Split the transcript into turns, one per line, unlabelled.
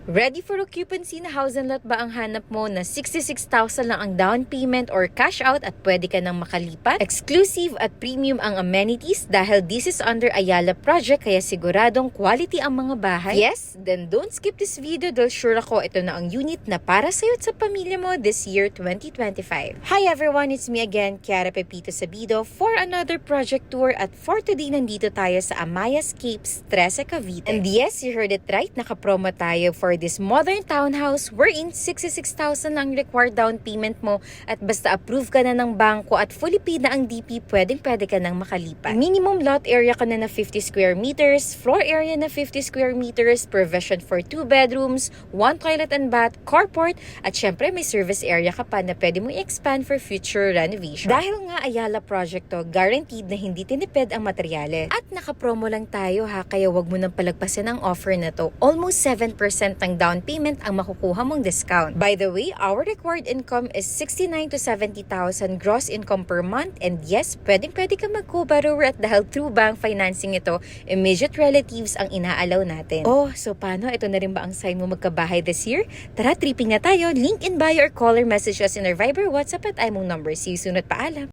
Ready for occupancy na house and lot ba ang hanap mo na 66,000 lang ang down payment or cash out at pwede ka nang makalipat? Exclusive at premium ang amenities dahil this is under Ayala Project kaya siguradong quality ang mga bahay? Yes? Then don't skip this video dahil sure ako ito na ang unit na para sa'yo at sa pamilya mo this year 2025. Hi everyone! It's me again, Kiara Pepito Sabido for another project tour at for today nandito tayo sa Amayascapes, Trece, Cavite. And yes, you heard it right, nakapromo tayo for this modern townhouse wherein 66,000 lang required down payment mo at basta approve ka na ng bangko at fully paid na ang DP, pwede ka nang makalipat. Minimum lot area ka na 50 square meters, floor area na 50 square meters, provision for 2 bedrooms, 1 toilet and bath, carport, at syempre may service area ka pa na pwede mo i-expand for future renovation. Dahil nga Ayala project to, guaranteed na hindi tinipid ang materyales. At nakapromo lang tayo ha, kaya wag mo nang palagpasin ang offer na to. Almost 7% ng down payment ang makukuha mong discount. By the way, our required income is 69 to 70,000 gross income per month, and yes, pwede ka mag-co-borrower at dahil through bank financing ito, immediate relatives ang inaalaw natin. Oh, so paano? Ito na rin ba ang sign mo magkabahay this year? Tara, tripping na tayo. Link in bio or call or message us in our Viber, WhatsApp at imong number. See you soon at paalam.